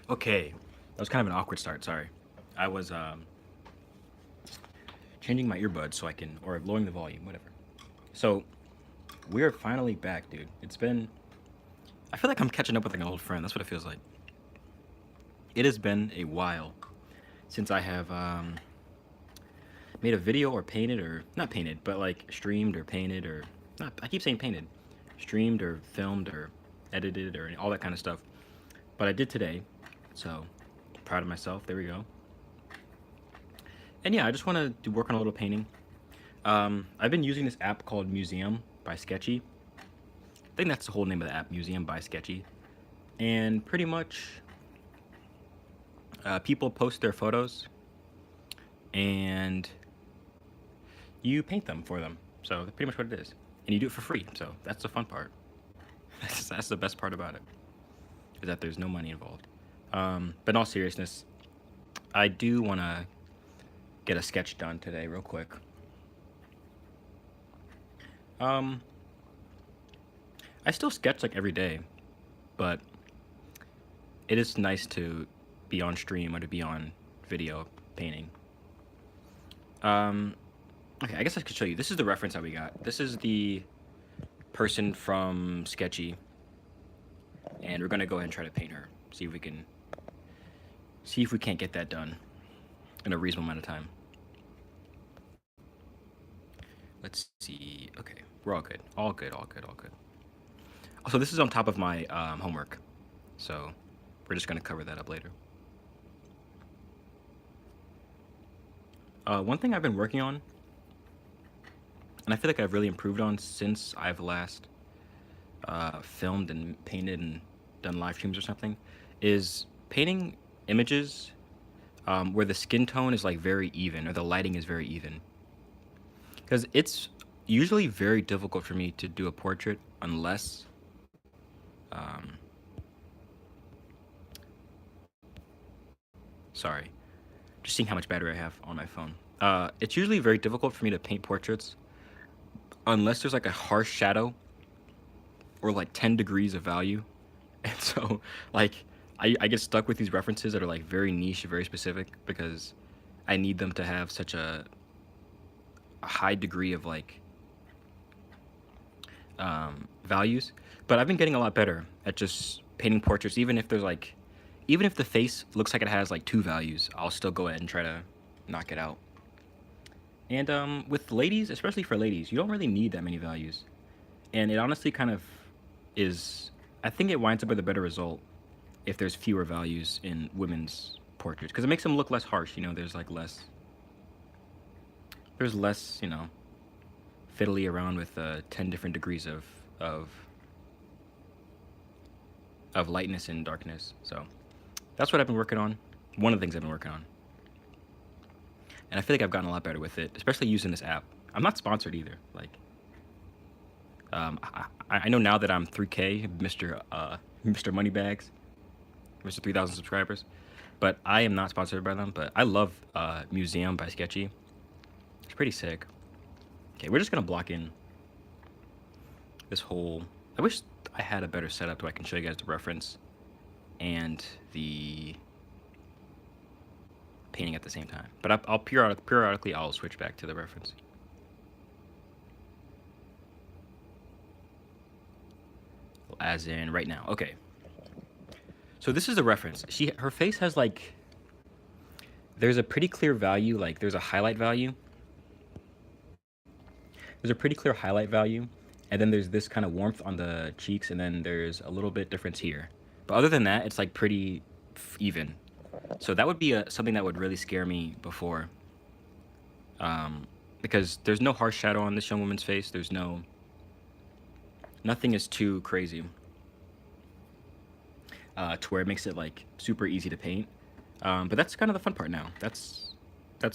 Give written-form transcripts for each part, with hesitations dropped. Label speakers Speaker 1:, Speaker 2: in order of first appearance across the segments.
Speaker 1: Okay, that was kind of an awkward start. Sorry, I was changing my earbuds so I can, or lowering the volume, whatever. So we are finally back, dude. It's been. I feel like I'm catching up with like an old friend. That's what it feels like. It has been a while since I have made a video or painted or not painted, but like streamed or painted or not. I keep saying painted, streamed or filmed or edited or all that kind of stuff. But I did today, so proud of myself. There we go. And yeah, I just want to work on a little painting. I've been using this app called Museum by Sketchy. I think that's the whole name of the app, Museum by Sketchy. And pretty much, people post their photos, and you paint them for them. So that's pretty much what it is. And you do it for free. So that's the fun part. That's the best part about it, is that there's no money involved. But in all seriousness, I do want to get a sketch done today, real quick. Um, I still sketch like every day, but it is nice to be on stream or to be on video painting. Um, okay, I guess I could show you. This is the reference that we got. This is the person from Sketchy, and we're gonna go ahead and try to paint her. See if we can't get that done in a reasonable amount of time. Let's see. Okay, we're all good. All good. All good. All good. Also, this is on top of my homework, so we're just gonna cover that up later. One thing I've been working on, and I feel like I've really improved on since I've last filmed and painted and done live streams or something, is painting images where the skin tone is like very even or the lighting is very even. Because it's usually very difficult for me to do a portrait unless um, sorry, just seeing how much battery I have on my phone. It's usually very difficult for me to paint portraits unless there's like a harsh shadow or like 10 degrees of value. And so, like, I get stuck with these references that are like very niche, very specific, because I need them to have such a high degree of like values. But I've been getting a lot better at just painting portraits, even if there's like, even if the face looks like it has like 2 values, I'll still go ahead and try to knock it out. And with ladies, especially for ladies, you don't really need that many values. And it honestly kind of is, I think it winds up with a better result if there's fewer values in women's portraits, because it makes them look less harsh. There's like less, fiddly around with 10 different degrees of of lightness and darkness. So that's what I've been working on. One of the things I've been working on, and I feel like I've gotten a lot better with it, especially using this app. I'm not sponsored either. Like, I know now that I'm 3K, Mr. Moneybags, Mr. 3,000 subscribers, but I am not sponsored by them. But I love Museum by Sketchy. It's pretty sick. Okay, we're just gonna block in this whole. I wish I had a better setup so I can show you guys the reference and the painting at the same time. But I'll periodically I'll switch back to the reference. As in right now. Okay. So this is the reference. Her face has like, there's a pretty clear value, like there's a highlight value. There's a pretty clear highlight value, and then there's this kind of warmth on the cheeks, and then there's a little bit difference here. But other than that, it's like pretty even. So that would be something that would really scare me before, because there's no harsh shadow on this young woman's face. Nothing is too crazy to where it makes it like super easy to paint. But that's kind of the fun part now. That's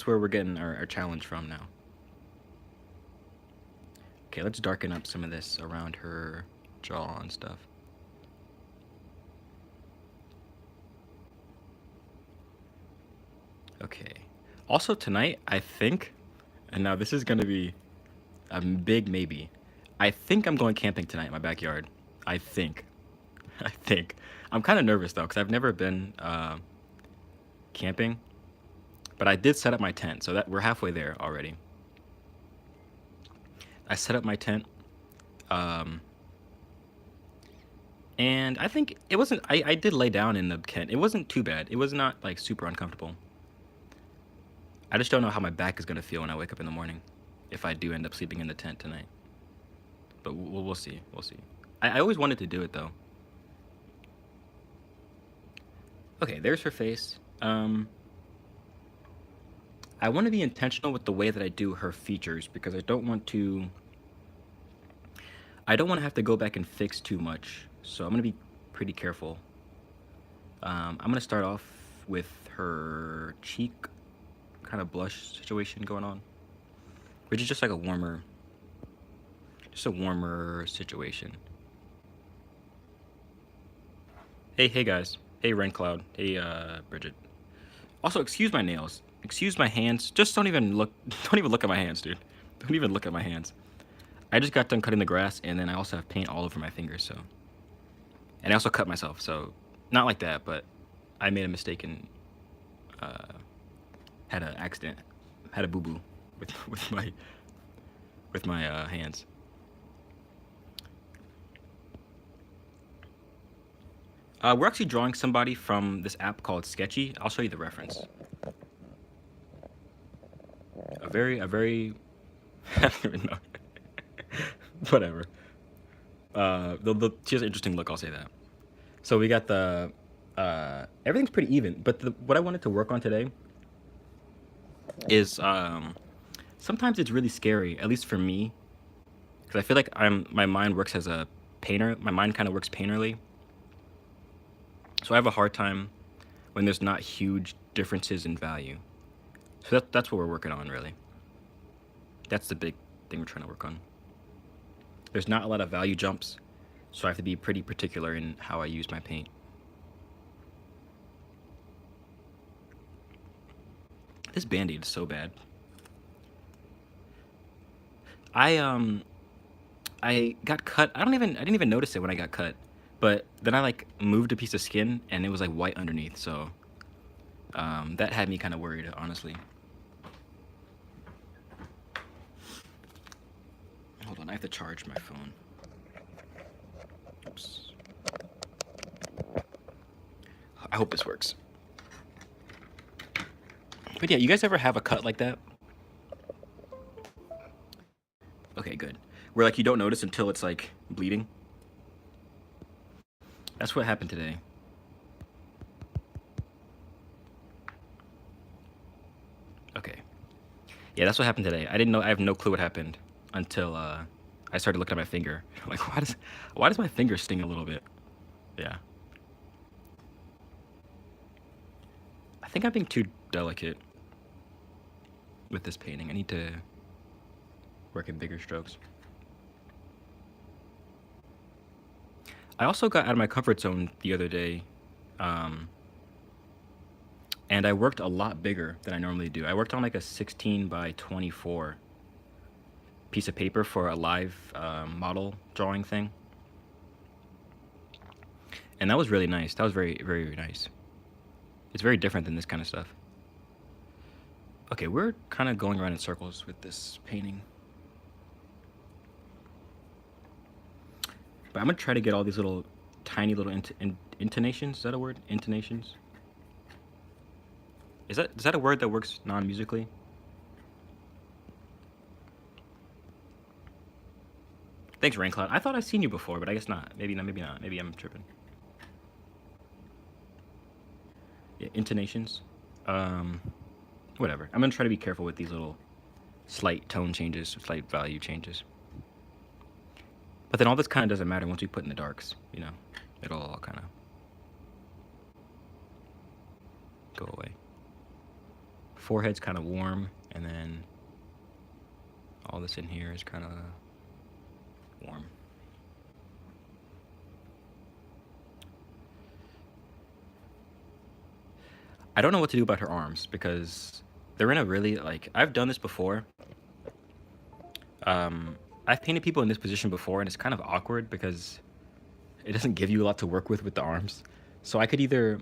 Speaker 1: where we're getting our challenge from now. Okay, let's darken up some of this around her jaw and stuff. Okay. Also tonight, I think, and now this is gonna be a big maybe. I think I'm going camping tonight in my backyard. I think. I think. I'm kind of nervous though, because I've never been camping, but I did set up my tent, so that we're halfway there already. I set up my tent, um, and I think it wasn't. I did lay down in the tent. It wasn't too bad. It was not like super uncomfortable. I just don't know how my back is gonna feel when I wake up in the morning, if I do end up sleeping in the tent tonight. But we'll see. We'll see. I always wanted to do it though. Okay, there's her face. I want to be intentional with the way that I do her features because I don't want to. I don't want to have to go back and fix too much. So I'm gonna be pretty careful. I'm gonna start off with her cheek kind of blush situation going on, which is just like just a warmer situation. Hey guys. Hey Cloud. Hey Bridget. Also, excuse my nails. Excuse my hands. Just don't even look. Don't even look at my hands, dude. Don't even look at my hands. I just got done cutting the grass, and then I also have paint all over my fingers. So, and I also cut myself. So, not like that, but I made a mistake and had an accident, had a boo boo with my hands. We're actually drawing somebody from this app called Sketchy. I'll show you the reference. A very, I don't even know. Whatever. She has an interesting look. I'll say that. So we got the everything's pretty even, but what I wanted to work on today is sometimes it's really scary, at least for me, because I feel like my mind works as a painter. My mind kind of works painterly. So I have a hard time when there's not huge differences in value. So that's what we're working on, really. That's the big thing we're trying to work on. There's not a lot of value jumps, so I have to be pretty particular in how I use my paint. This Band-Aid is so bad. I got cut. I didn't even notice it when I got cut. But then I like moved a piece of skin and it was like white underneath, so that had me kind of worried, honestly. Hold on, I have to charge my phone. Oops. I hope this works. But yeah, you guys ever have a cut like that? Okay, good. Where like you don't notice until it's like bleeding? That's what happened today. Okay. Yeah, that's what happened today. I didn't know. I have no clue what happened until I started looking at my finger. I'm like, why does my finger sting a little bit? Yeah. I think I'm being too delicate with this painting. I need to work in bigger strokes. I also got out of my comfort zone the other day, and I worked a lot bigger than I normally do. I worked on like a 16 by 24 piece of paper for a live model drawing thing. And that was really nice. That was very, very nice. It's very different than this kind of stuff. Okay, we're kind of going around in circles with this painting. But I'm gonna try to get all these little, tiny little intonations. Is that a word? Intonations? Is that a word that works non-musically? Thanks, Raincloud. I thought I'd seen you before, but I guess not. Maybe not. Maybe not. Maybe I'm tripping. Yeah, intonations. Whatever. I'm gonna try to be careful with these little slight tone changes, slight value changes. But then all this kind of doesn't matter once we put in the darks, you know. It'll all kind of go away. Forehead's kind of warm, and then all this in here is kind of warm. I don't know what to do about her arms because they're in a really, like, I've done this before. I've painted people in this position before, and it's kind of awkward because it doesn't give you a lot to work with the arms. So I could either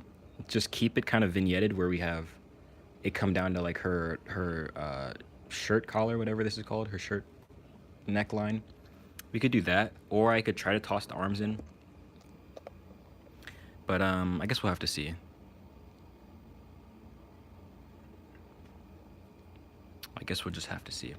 Speaker 1: just keep it kind of vignetted where we have it come down to like her shirt collar, whatever this is called, her shirt neckline. We could do that, or I could try to toss the arms in. But I guess we'll have to see. I guess we'll just have to see.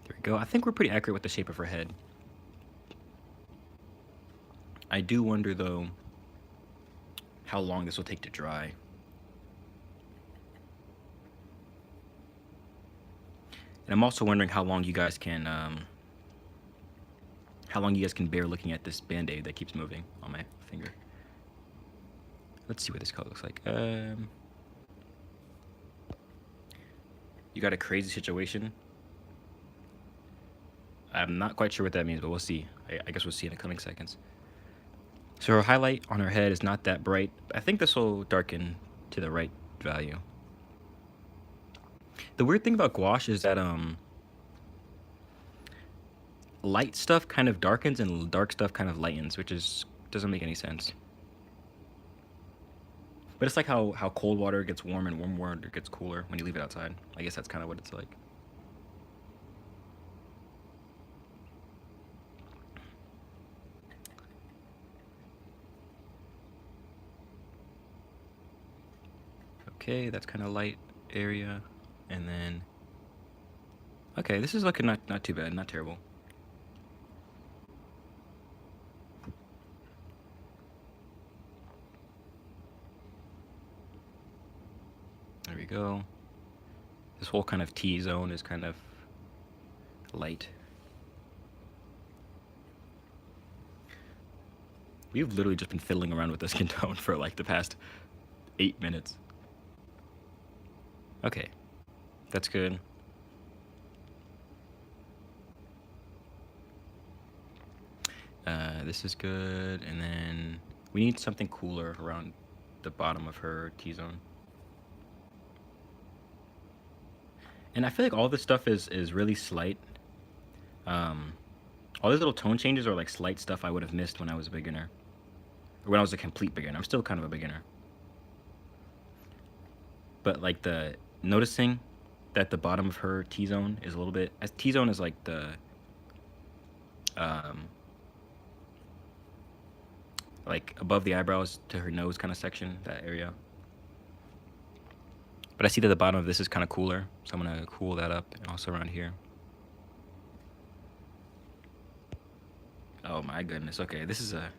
Speaker 1: There we go. I think we're pretty accurate with the shape of her head. I do wonder, though, how long this will take to dry. And I'm also wondering how long you guys can bear looking at this band-aid that keeps moving on my finger. Let's see what this color looks like. You got a crazy situation. I'm not quite sure what that means, but we'll see. I guess we'll see in the coming seconds. So her highlight on her head is not that bright. I think this will darken to the right value. The weird thing about gouache is that light stuff kind of darkens and dark stuff kind of lightens, which doesn't make any sense. But it's like how cold water gets warm and warm water gets cooler when you leave it outside. I guess that's kind of what it's like. Okay, that's kind of light area. And then, okay, this is looking not too bad, not terrible. There we go. This whole kind of T-zone is kind of light. We've literally just been fiddling around with the skin tone for like the past 8 minutes. Okay, that's good. This is good, and then we need something cooler around the bottom of her T-zone. And I feel like all this stuff is really slight. All these little tone changes are like slight stuff I would have missed when I was a beginner. Or when I was a complete beginner. I'm still kind of a beginner. But like noticing that the bottom of her T-zone is a little bit... T-zone is like the... like above the eyebrows to her nose kind of section, that area. But I see that the bottom of this is kind of cooler, so I'm going to cool that up, and also around here. Oh my goodness, okay, this is a...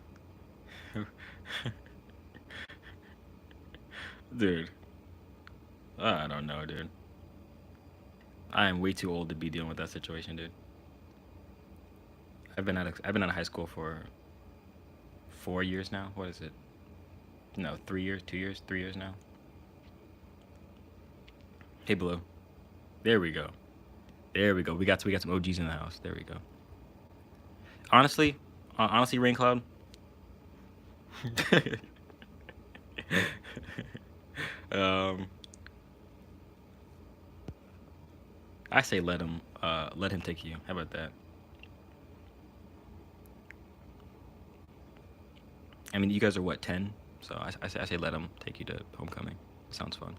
Speaker 1: Dude. I don't know, dude. I am way too old to be dealing with that situation, dude. I've been out of high school for 4 years now. What is it? No, 3 years, 2 years, 3 years now. Hey, Blue. There we go. There we go. We got some OGs in the house. There we go. Honestly, Rain Cloud. I say let him take you. How about that? I mean, you guys are what, 10? So I say let him take you to homecoming. Sounds fun.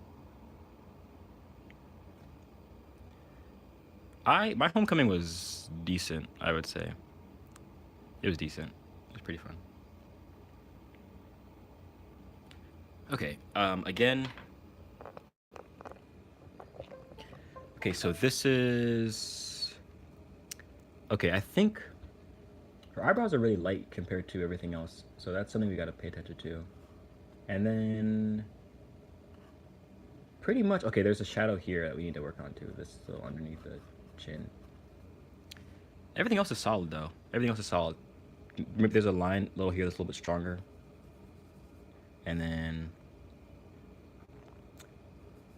Speaker 1: My homecoming was decent, I would say. It was decent. It was pretty fun. Okay, again. Okay, so this is... Okay, I think her eyebrows are really light compared to everything else, so that's something we gotta pay attention to. And then... Pretty much... Okay, there's a shadow here that we need to work on too. This little underneath the chin. Everything else is solid, though. Everything else is solid. Maybe there's a line little here that's a little bit stronger. And then...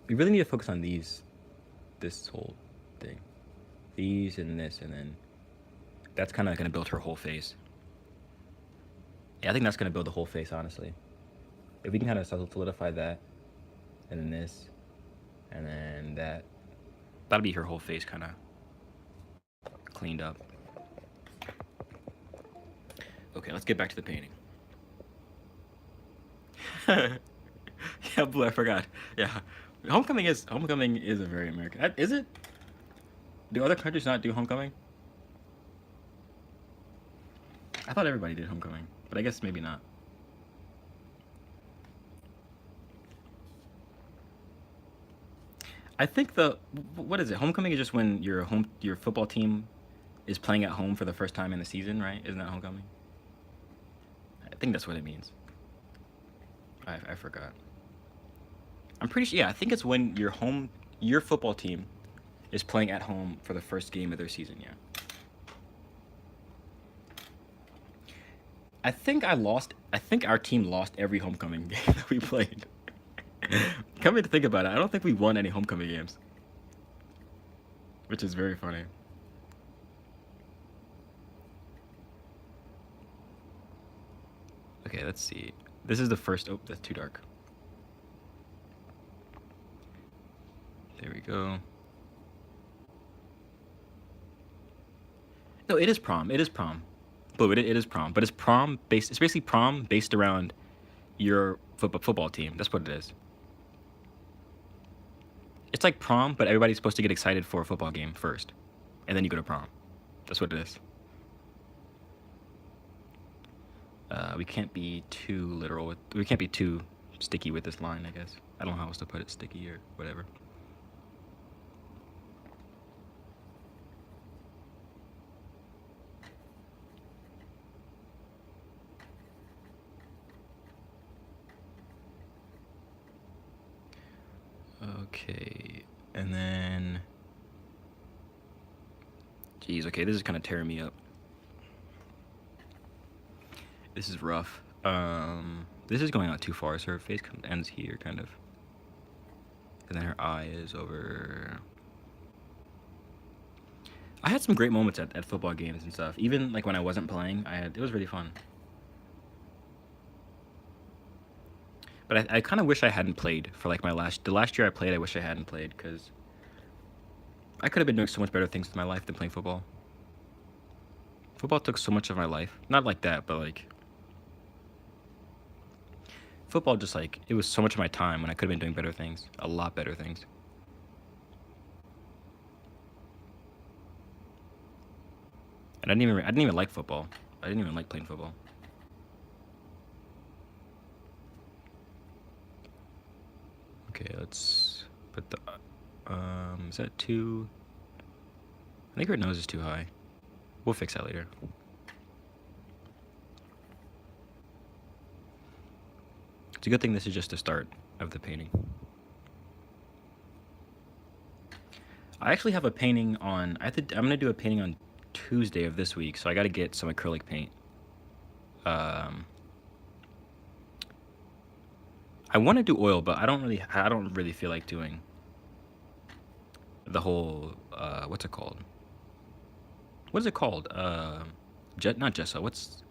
Speaker 1: We really need to focus on these. This whole thing. These and this, and then... That's kind of going to build her whole face. Yeah, I think that's going to build the whole face, honestly. If we can kind of solidify that, and then this, and then that, That'll be her whole face kind of cleaned up. Okay, let's get back to the painting. Yeah, Blue, I forgot. Yeah, homecoming is a very American. Is it? Do other countries not do homecoming? I thought everybody did homecoming, but I guess maybe not. I think what is it? Homecoming is just when your football team is playing at home for the first time in the season, right? Isn't that homecoming? I think that's what it means. I forgot. I'm pretty sure. Yeah, I think it's when your football team is playing at home for the first game of their season. Yeah. I think our team lost every homecoming game that we played. Coming to think about it, I don't think we won any homecoming games, which is very funny. Okay, let's see. This is the first. Oh, that's too dark. There we go. No, it is prom. It is prom. Blue, it is prom. But it's prom based. It's basically prom based around your football team. That's what it is. It's like prom, but everybody's supposed to get excited for a football game first, and then you go to prom. That's what it is. We can't be too literal we can't be too sticky with this line, I guess. I don't know how else to put it, sticky or whatever. Okay, and then, geez, okay, this is kind of tearing me up. This is rough. This is going out too far, so her face ends here, kind of. And then her eye is over. I had some great moments at football games and stuff. Even like when I wasn't playing, it was really fun. But I kind of wish I hadn't played for like the last year I played. I wish I hadn't played because I could have been doing so much better things with my life than playing football. Football took so much of my life. Not like that, but like football just like it was so much of my time when I could have been doing better things, a lot better things. And I didn't even like football. I didn't even like playing football. Okay, let's put the is that too? I think her nose is too high. We'll fix that later. It's a good thing this is just the start of the painting. I actually have a painting on. I'm gonna do a painting on Tuesday of this week, so I got to get some acrylic paint. I want to do oil, but I don't really feel like doing the whole what's it called? What is it called? Not gesso. What's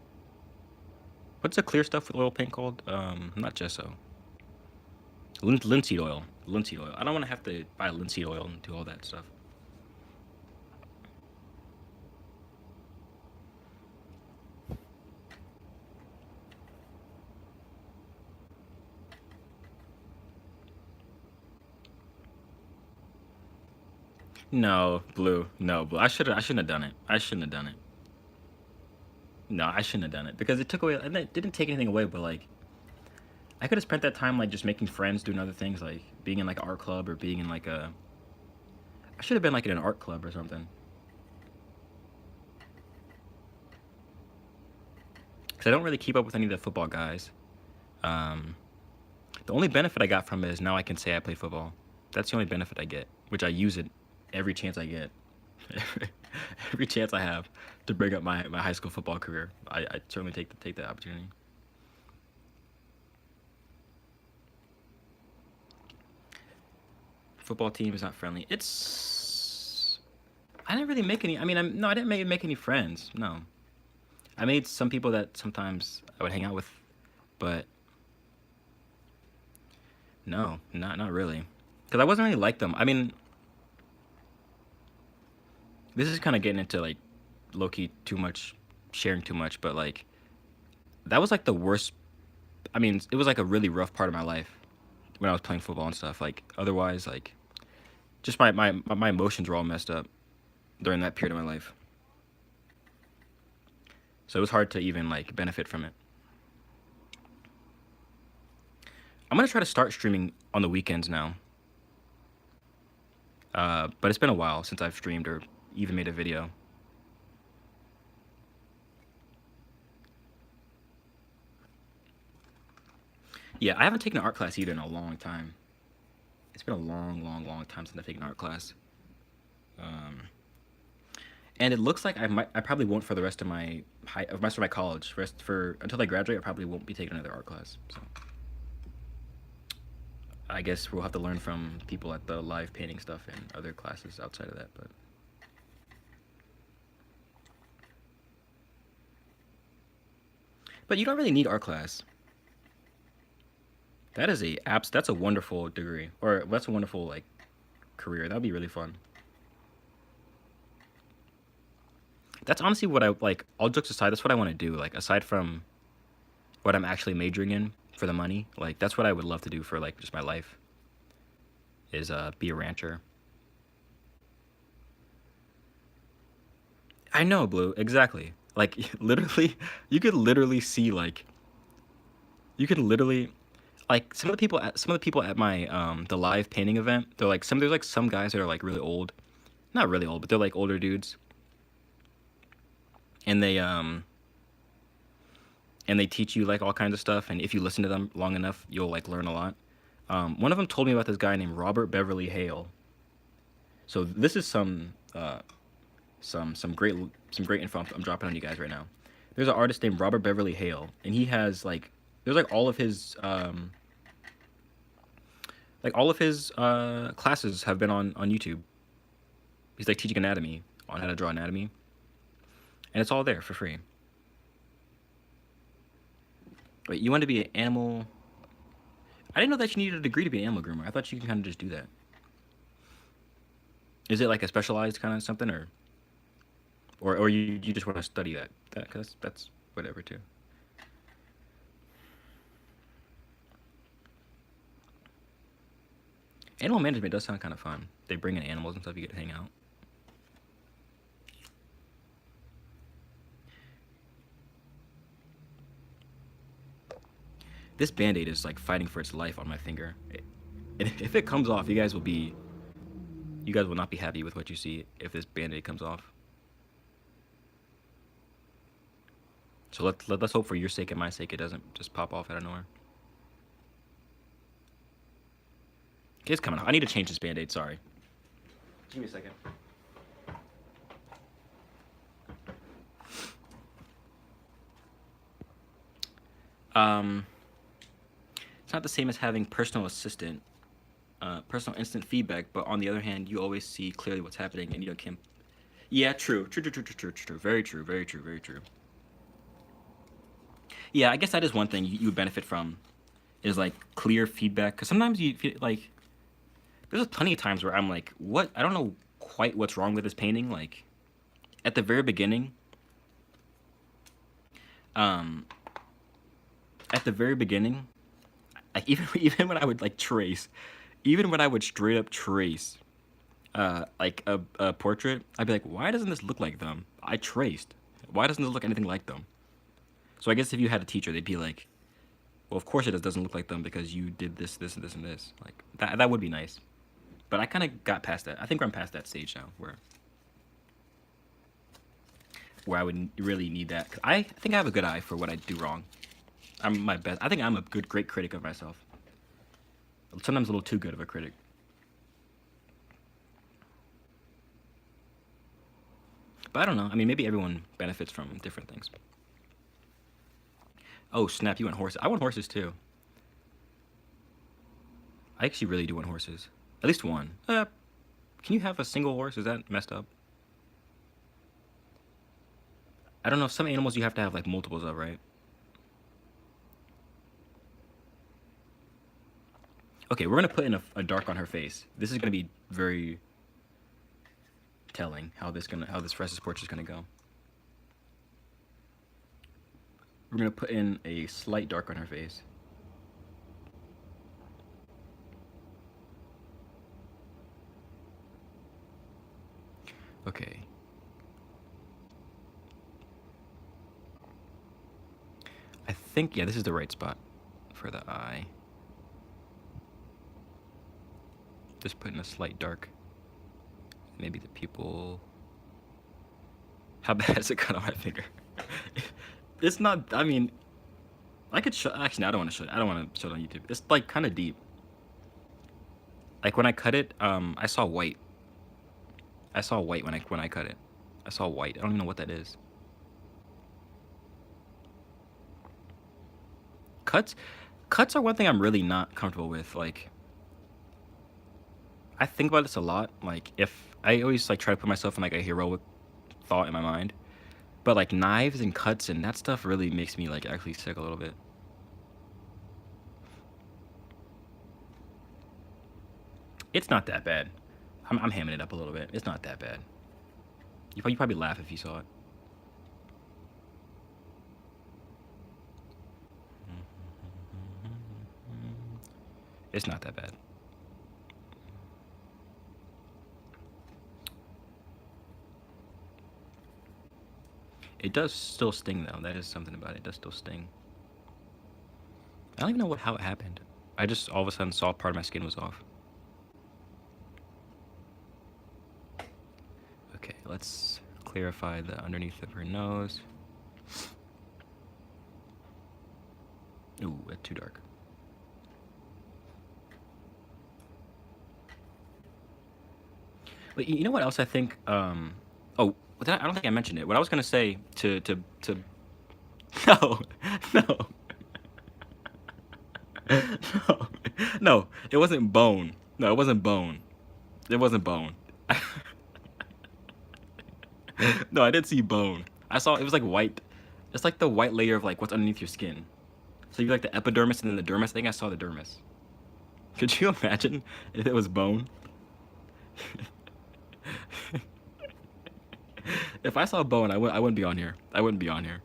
Speaker 1: the clear stuff with oil paint called? Not gesso. Linseed oil. Linseed oil. I don't want to have to buy linseed oil and do all that stuff. No, blue. No, blue. I shouldn't have done it. I shouldn't have done it. No, I shouldn't have done it because it took away. And it didn't take anything away, but like I could have spent that time like just making friends, doing other things, like being in like an art club or being in like a. I should have been like in an art club or something. Because I don't really keep up with any of the football guys. The only benefit I got from it is now I can say I play football. That's the only benefit I get, which I use it every chance I get. Every chance I have to bring up my high school football career, I certainly take the opportunity. Football team is not friendly. I didn't really make any. I mean, no, I didn't make any friends. No, I made some people that sometimes I would hang out with, but no, not really, because I wasn't really like them. I mean, this is kind of getting into like low key too much, sharing too much, but like that was like the worst. I mean, it was like a really rough part of my life when I was playing football and stuff. Like otherwise, like just my emotions were all messed up during that period of my life. So it was hard to even like benefit from it. I'm gonna try to start streaming on the weekends now. But it's been a while since I've streamed or even made a video. Yeah, I haven't taken an art class either in a long time. It's been a long time since I've taken an art class. Um, and it looks like I probably won't for the rest of my rest of my college. Rest for until I graduate, I probably won't be taking another art class. So I guess we'll have to learn from people at the live painting stuff and other classes outside of that. But you don't really need art class. That is that's a wonderful degree, or that's a wonderful like career. That'd be really fun. That's honestly what I like. All jokes aside, that's what I want to do. Like aside from what I'm actually majoring in for the money, like that's what I would love to do for like just my life is be a rancher. I know, Blue, exactly. Like literally, you could literally see like you could literally like some of the people at my the live painting event. They're like there's like some guys that are like really old, not really old, but they're like older dudes, and they teach you like all kinds of stuff. And if you listen to them long enough, you'll like learn a lot. One of them told me about this guy named Robert Beverly Hale. So this is some great info I'm dropping on you guys right now. There's an artist named Robert Beverly Hale, and he has like there's like all of his classes have been on YouTube. He's like teaching anatomy on how to draw anatomy, and it's all there for free. Wait, you want to be an animal? I didn't know that you needed a degree to be an animal groomer. I thought you can kind of just do that. Is it like a specialized kind of something, or you just want to study that? Cause that's whatever too. Animal management does sound kind of fun. They bring in animals and stuff. You get to hang out. This band-aid is like fighting for its life on my finger. If it comes off, you guys will not be happy with what you see if this band-aid comes off. So let's hope for your sake and my sake it doesn't just pop off out of nowhere. Okay, it's coming off. I need to change this band-aid, sorry. Give me a second. Um, it's not the same as having personal instant feedback, but on the other hand, you always see clearly what's happening and you can. Yeah, true. Very true, very true, very true. Yeah, I guess that is one thing you would benefit from is like clear feedback. Because sometimes you feel like there's plenty of times where I'm like, what? I don't know quite what's wrong with this painting. Like at the very beginning, um, at the very beginning, like even when I would like trace, even when I would straight up trace, like a portrait, I'd be like, why doesn't this look like them? I traced. Why doesn't this look anything like them? So I guess if you had a teacher, they'd be like, well, of course it doesn't look like them because you did this, and this, and this. Like that would be nice. But I kind of got past that. I think I'm past that stage now, where I would really need that. 'Cause I think I have a good eye for what I do wrong. I'm my best. I think I'm a great critic of myself. Sometimes a little too good of a critic. But I don't know. I mean, maybe everyone benefits from different things. Oh snap! You want horses? I want horses too. I actually really do want horses. At least one. Can you have a single horse? Is that messed up? I don't know. Some animals you have to have like multiples of, right? Okay, we're gonna put in a dark on her face. This is gonna be very. telling how this rest of this portrait is gonna go. We're gonna put in a slight dark on her face. Okay. I think, yeah, this is the right spot for the eye. Just put in a slight dark. Maybe the pupil. How bad is it cut on my finger? It's not, I mean, I could show, actually, no, I don't want to show it. I don't want to show it on YouTube. It's like kind of deep. Like when I cut it, I saw white. I saw white when I cut it. I saw white. I don't even know what that is. Cuts are one thing I'm really not comfortable with. Like, I think about this a lot. Like, if I always like try to put myself in like a heroic thought in my mind, but like knives and cuts and that stuff really makes me like actually sick a little bit. It's not that bad. I'm hamming it up a little bit. It's not that bad. You probably laugh if you saw it. It's not that bad. It does still sting though. That is something about it. It does still sting. I don't even know how it happened. I just all of a sudden saw part of my skin was off. Okay, let's clarify the underneath of her nose. Ooh, that's too dark. But you know what else I think? Oh, I don't think I mentioned it. What I was gonna say to no, no, no, no. It wasn't bone. No, it wasn't bone. It wasn't bone. No, I didn't see bone. I saw it was like white. It's like the white layer of like what's underneath your skin. So you like the epidermis and then the dermis. I think I saw the dermis. Could you imagine if it was bone? If I saw bone, I wouldn't be on here. I wouldn't be on here.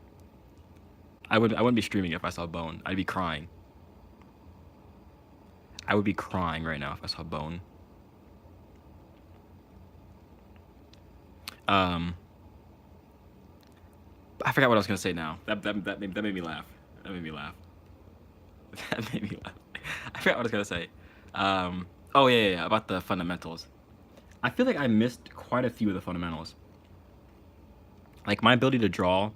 Speaker 1: I wouldn't be streaming if I saw bone. I'd be crying. I would be crying right now if I saw bone. I forgot what I was gonna say now. That made me laugh. That made me laugh. That made me laugh. I forgot what I was gonna say. Oh yeah, about the fundamentals. I feel like I missed quite a few of the fundamentals. Like my ability to draw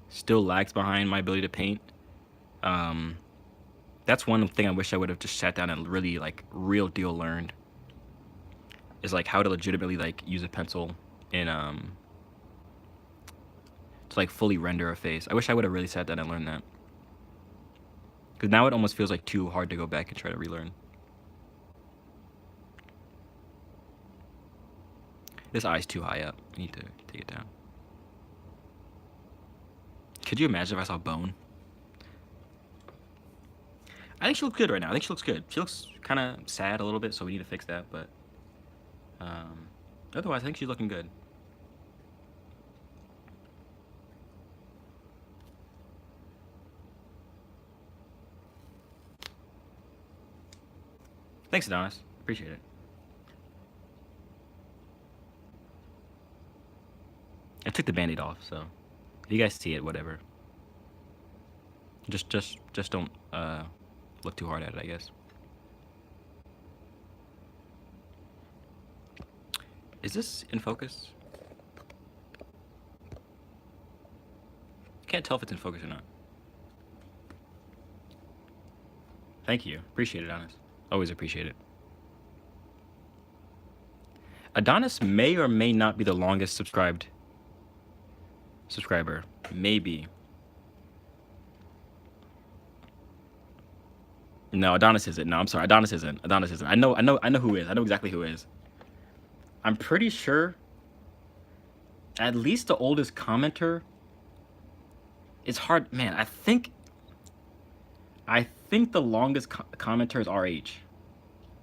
Speaker 1: still lags behind my ability to paint. That's one thing I wish I would have just sat down and really like real deal learned. Is like how to legitimately like use a pencil in to like fully render a face. I wish I would have really sat down and learned that. Because now it almost feels like too hard to go back and try to relearn. This eye's too high up. I need to take it down. Could you imagine if I saw bone? I think she looks good right now. I think she looks good. She looks kind of sad a little bit, so we need to fix that. But otherwise, I think she's looking good. Thanks, Adonis. Appreciate it. I took the band-aid off, so if you guys see it, whatever. Just don't look too hard at it, I guess. Is this in focus? Can't tell if it's in focus or not. Thank you. Appreciate it, Adonis. Always appreciate it. Adonis may or may not be the longest subscriber. Maybe. No, Adonis isn't. No, I'm sorry. Adonis isn't. Adonis isn't. I know who is. I know exactly who is. I'm pretty sure at least the oldest commenter. It's hard, man. I think the longest commenter is RH.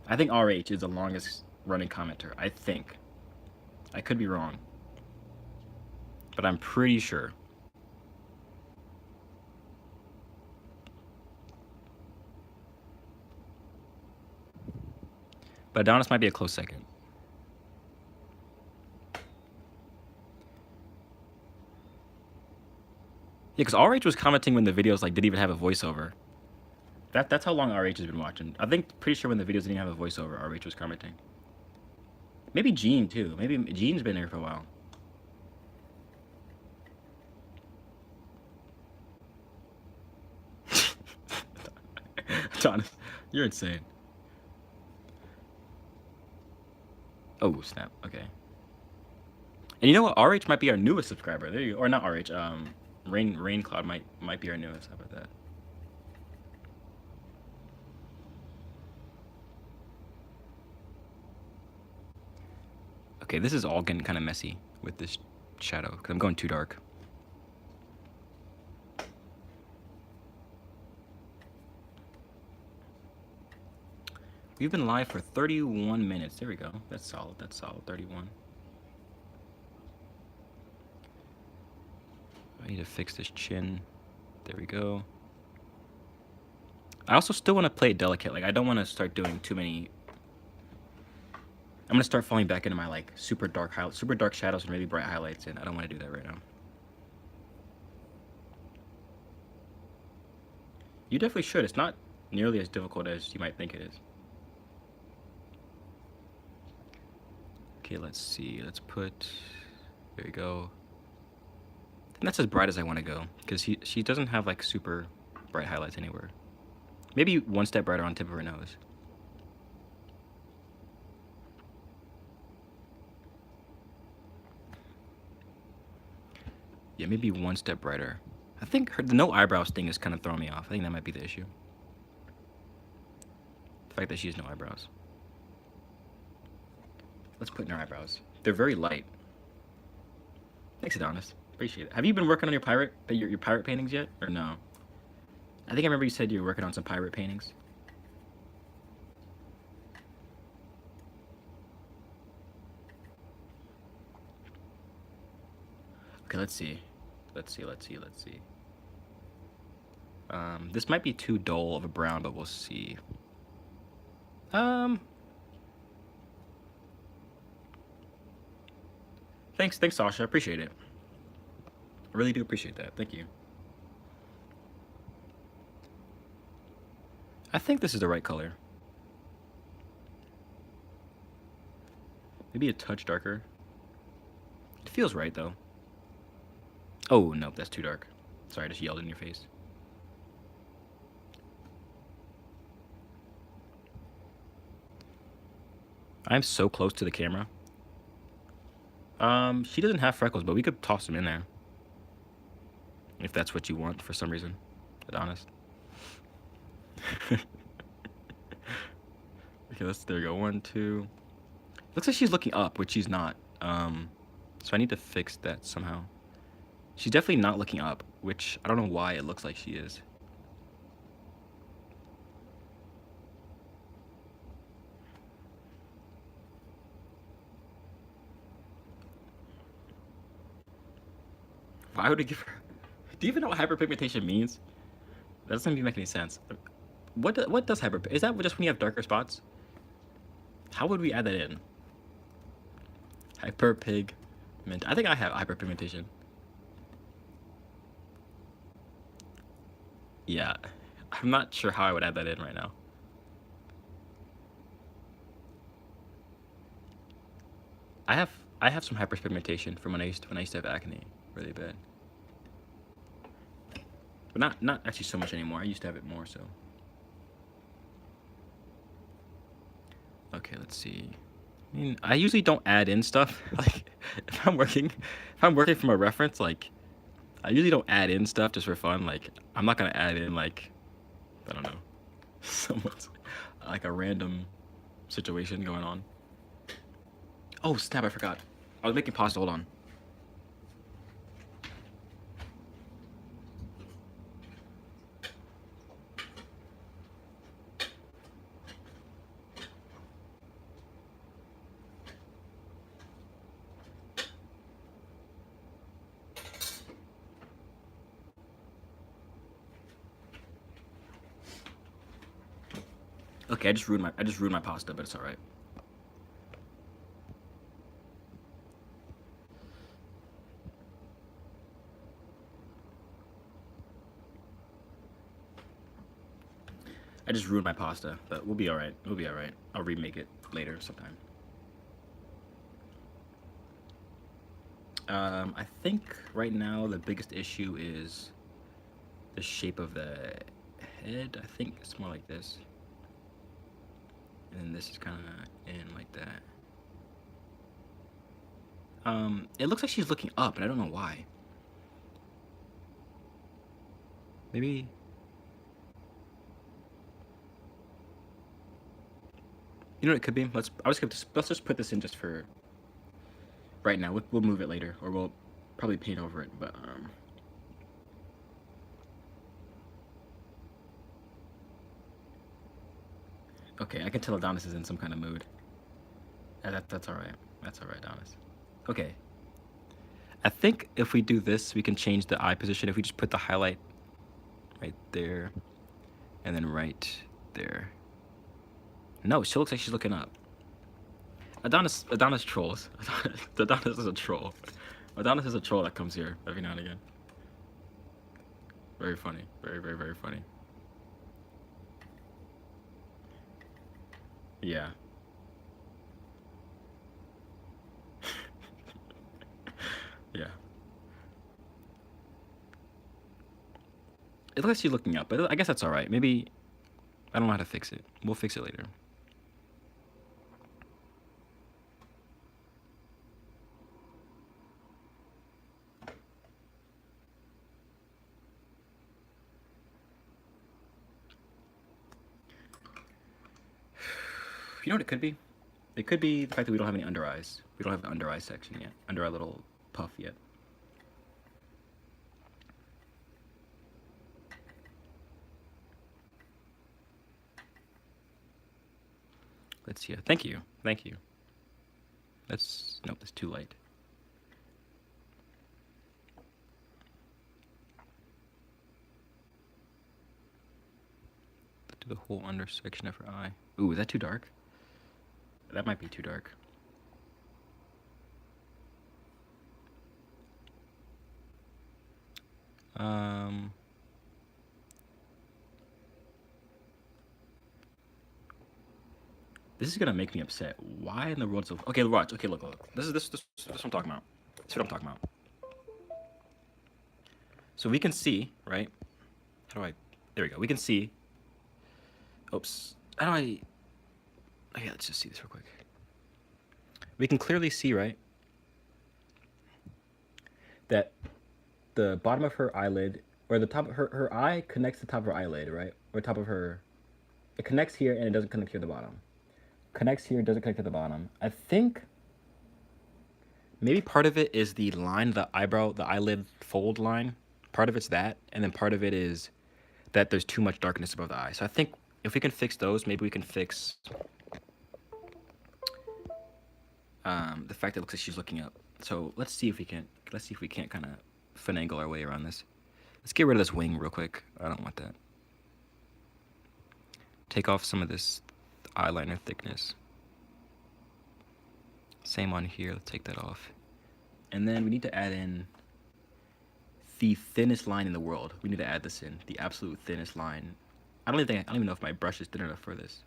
Speaker 1: I think RH is the longest running commenter. I think. I could be wrong, but I'm pretty sure. But Adonis might be a close second. Yeah, because RH was commenting when the videos like didn't even have a voiceover. That's how long RH has been watching. I think pretty sure when the videos didn't have a voiceover, RH was commenting. Maybe Gene too. Maybe Gene's been there for a while. Adonis, you're insane. Oh snap. Okay. And you know what? RH might be our newest subscriber. There you go. Or not RH. Rain Cloud might be our newest. How about that? Okay, this is all getting kind of messy with this shadow because I'm going too dark. We've been live for 31 minutes. There we go. That's solid. That's solid. 31. I need to fix this chin. There we go. I also still want to play it delicate. Like, I don't want to start doing too many. I'm going to start falling back into my, like, super dark shadows and really bright highlights, and I don't want to do that right now. You definitely should. It's not nearly as difficult as you might think it is. Okay, let's see. Let's put... There we go. And that's as bright as I want to go, because she doesn't have, like, super bright highlights anywhere. Maybe one step brighter on the tip of her nose. Yeah, maybe one step brighter. I think the no eyebrows thing is kind of throwing me off. I think that might be the issue. The fact that she has no eyebrows. Let's put in her eyebrows. They're very light. Thanks, Adonis. Appreciate it. Have you been working on your pirate paintings yet, or no? I think I remember you said you were working on some pirate paintings. Okay, let's see. Let's see. This might be too dull of a brown, but we'll see. Thanks, Sasha. I appreciate it. I really do appreciate that. Thank you. I think this is the right color. Maybe a touch darker. It feels right, though. Oh, no, that's too dark. Sorry, I just yelled in your face. I'm so close to the camera. She doesn't have freckles, but we could toss them in there. If that's what you want for some reason, Adonis. Okay, there we go. 1, 2. Looks like she's looking up, which she's not. So I need to fix that somehow. She's definitely not looking up, which I don't know why it looks like she is. Why would it give her... Do you even know what hyperpigmentation means? That doesn't even make any sense. What does hyperpigmentation... Is that just when you have darker spots? How would we add that in? Hyperpigment. I think I have hyperpigmentation. Yeah. I'm not sure how I would add that in right now. I have some hyperpigmentation from when I used to have acne really bad. But not actually so much anymore. I used to have it more so. Okay, let's see. I mean, I usually don't add in stuff. Like if I'm working from a reference, like I usually don't add in stuff just for fun. Like I'm not gonna add in like I don't know, someone's like a random situation going on. Oh snap! I forgot. I was making pasta. Hold on. Okay, I just ruined my pasta, but it's all right. I just ruined my pasta, but we'll be all right. We'll be all right. I'll remake it later sometime. I think right now the biggest issue is the shape of the head. I think it's more like this, and then this is kind of in like that. It looks like she's looking up, and I don't know why. Maybe. You know what it could be? Let's just put this in just for right now. We'll move it later, or we'll probably paint over it. But okay, I can tell Adonis is in some kind of mood. That's all right. That's all right, Adonis. Okay. I think if we do this, we can change the eye position. If we just put the highlight right there, and then right there. No, she looks like she's looking up. Adonis trolls. Adonis is a troll. Adonis is a troll that comes here every now and again. Very funny. Very, very, very funny. Yeah. Yeah. It looks like she's looking up, but I guess that's all right. Maybe I don't know how to fix it. We'll fix it later. You know what it could be? It could be the fact that we don't have any under eyes. We don't have the under eye section yet. Under our little puff yet. Let's see. Thank you. Thank you. Nope, that's too light. Let's do the whole under section of her eye. Ooh, is that too dark? That might be too dark. This is gonna make me upset. Why in the world? Okay, watch. Okay, look. This what I'm talking about. This is what I'm talking about. So we can see, right? How do I? There we go. We can see. Oops. How do I? Okay, let's just see this real quick. We can clearly see, right, that the bottom of her eyelid, or the top of her eye connects to the top of her eyelid, right? Or top of her. It connects here and it doesn't connect here at the bottom. Connects here, doesn't connect to the bottom. I think maybe part of it is the line, the eyebrow, the eyelid fold line. Part of it's that, and then part of it is that there's too much darkness above the eye. So I think if we can fix those, maybe we can fix the fact that it looks like she's looking up. So let's see if we can't kind of finagle our way around this. Let's get rid of this wing real quick. I don't want that. Take off some of this eyeliner thickness. Same on here. Let's take that off. And then we need to add in the thinnest line in the world. We need to add this in. The absolute thinnest line. I don't even know if my brush is thin enough for this.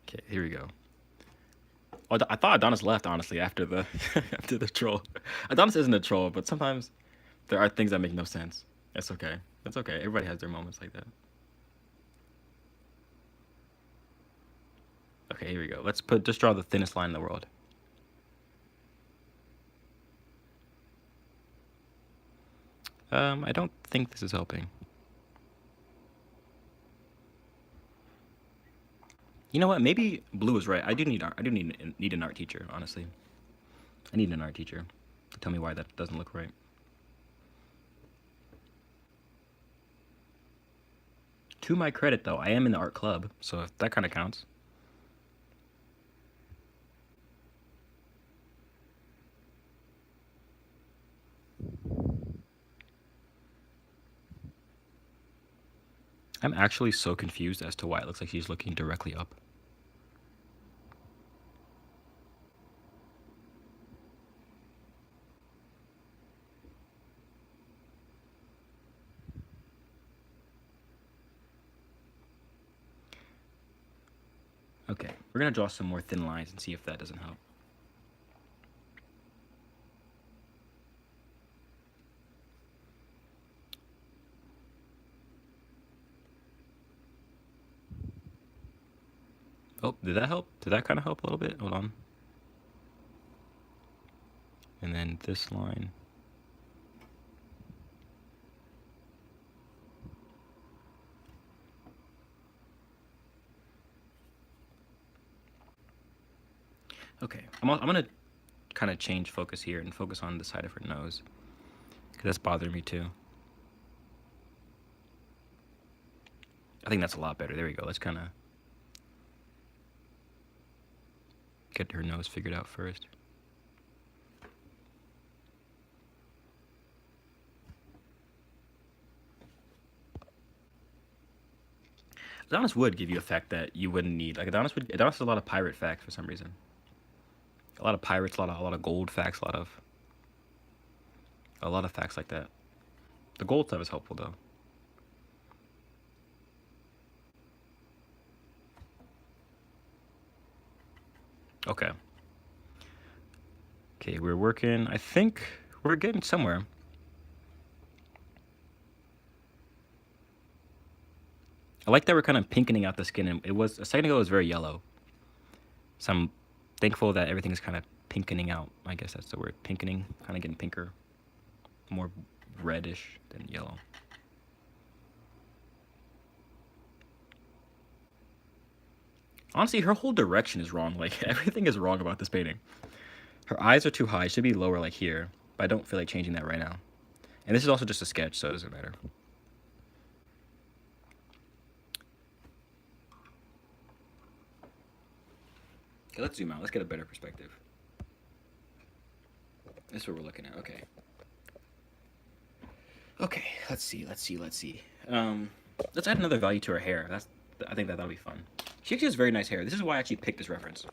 Speaker 1: Okay, here we go. Oh, I thought Adonis left, honestly, after the after the troll. Adonis isn't a troll, but sometimes there are things that make no sense. That's okay. That's okay. Everybody has their moments like that. Okay, here we go. Just draw the thinnest line in the world. I don't think this is helping. You know what? Maybe Blue is right. I do need an art teacher, honestly. I need an art teacher to tell me why that doesn't look right. To my credit, though, I am in the art club, so that kind of counts. I'm actually so confused as to why it looks like she's looking directly up. Okay, we're gonna draw some more thin lines and see if that doesn't help. Oh, did that help? Did that kind of help a little bit? Hold on. And then this line. Okay, I'm gonna kind of change focus here and focus on the side of her nose, because that's bothering me too. I think that's a lot better. There we go. Let's kind of get her nose figured out first. Adonis would give you a fact that you wouldn't need. Like Adonis has a lot of pirate facts for some reason. A lot of pirates, a lot of gold facts, a lot of facts like that. The gold stuff is helpful though. Okay. Okay, we're working. I think we're getting somewhere. I like that we're kind of pinkening out the skin. And it was a second ago. It was very yellow. So I'm thankful that everything is kind of pinkening out. I guess that's the word. Pinkening, kind of getting pinker, more reddish than yellow. Honestly, her whole direction is wrong. Like everything is wrong about this painting. Her eyes are too high. It should be lower, like here. But I don't feel like changing that right now. And this is also just a sketch, so it doesn't matter. Okay, let's zoom out. Let's get a better perspective. This is what we're looking at. Okay. Okay, let's see. Let's add another value to her hair. I think that'll be fun. She actually has very nice hair. This is why I actually picked this reference.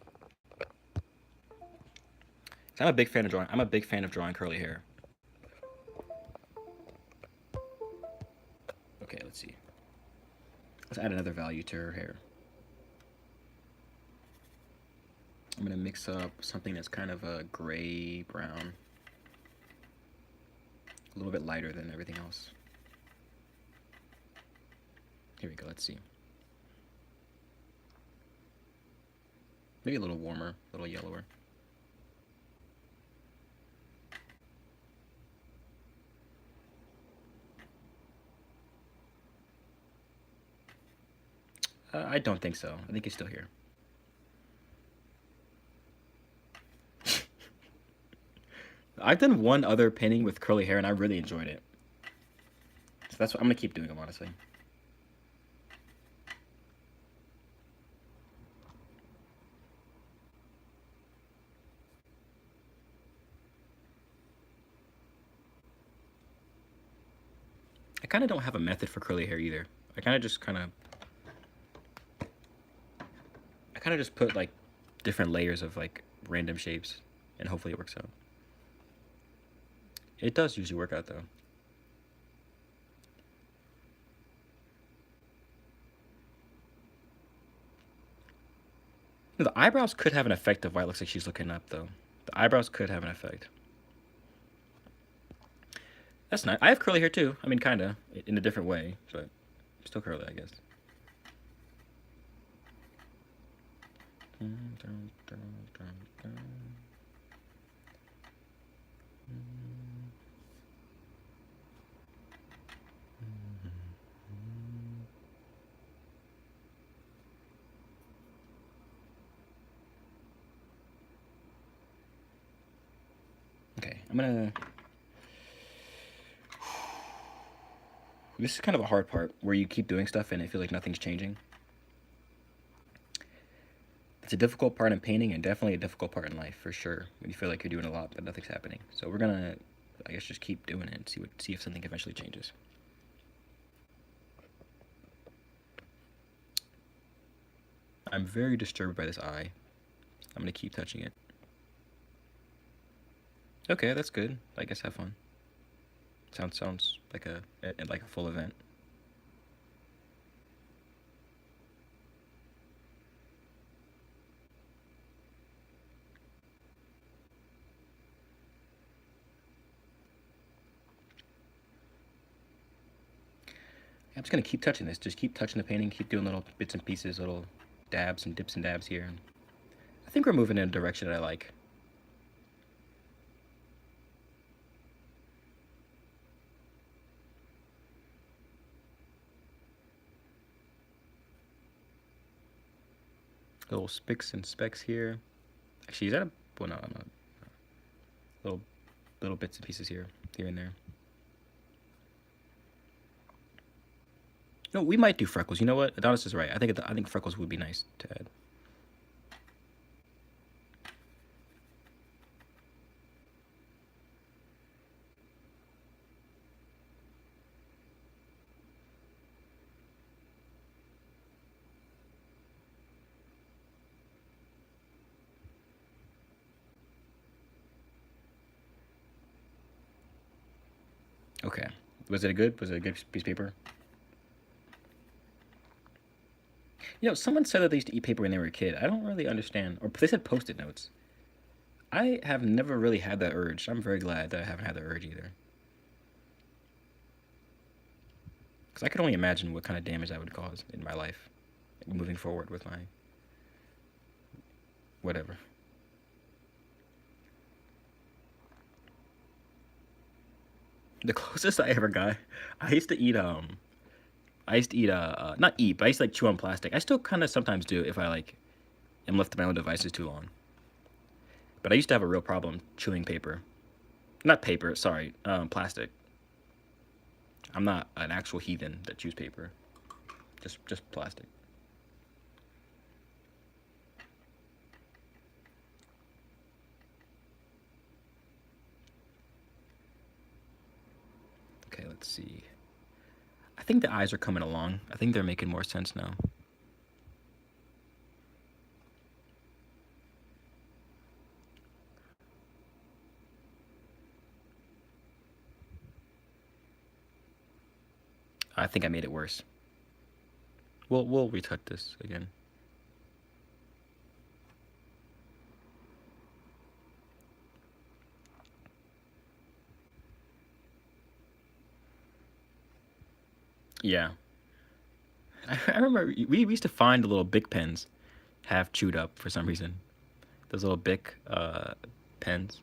Speaker 1: I'm a big fan of drawing. I'm a big fan of drawing curly hair. Okay, let's see. Let's add another value to her hair. I'm gonna mix up something that's kind of a gray brown, a little bit lighter than everything else. Here we go. Let's see. Maybe a little warmer, a little yellower. I don't think so. I think he's still here. I've done one other painting with curly hair and I really enjoyed it. So that's what I'm gonna keep doing them, honestly. I kind of don't have a method for curly hair either. I kind of just put like different layers of like random shapes and hopefully it works out. It does usually work out though. The eyebrows could have an effect of why it looks like she's looking up though. The eyebrows could have an effect. That's nice. I have curly hair too. I mean, kinda, in a different way, but still curly, I guess. Okay, I'm gonna... This is kind of a hard part, where you keep doing stuff and it feels like nothing's changing. It's a difficult part in painting and definitely a difficult part in life, for sure. When you feel like you're doing a lot, but nothing's happening. So we're gonna, I guess, just keep doing it and see if something eventually changes. I'm very disturbed by this eye. I'm gonna keep touching it. Okay, that's good. I guess have fun. Sounds like a full event. I'm just gonna keep touching this. Just keep touching the painting. Keep doing little bits and pieces, little dabs and dips and dabs here. I think we're moving in a direction that I like. Little spicks and specks here. Actually, is that a... Well, no, I'm not. Little bits and pieces here and there. No, we might do freckles. You know what? Adonis is right. I think freckles would be nice to add. Okay. Was it a good piece of paper? You know, someone said that they used to eat paper when they were a kid. I don't really understand. Or they said Post-it notes. I have never really had that urge. I'm very glad that I haven't had that urge either. Because I could only imagine what kind of damage that would cause in my life, moving forward with my whatever. The closest I ever got, I used to eat not eat, but I used to like chew on plastic. I still kind of sometimes do if I like am left to my own devices too long. But I used to have a real problem chewing paper. Not paper, sorry, plastic. I'm not an actual heathen that chews paper. Just plastic. Okay, let's see. I think the eyes are coming along. I think they're making more sense now. I think I made it worse. We'll retouch this again. Yeah. I remember we used to find the little Bic pens half chewed up for some reason. Those little Bic pens.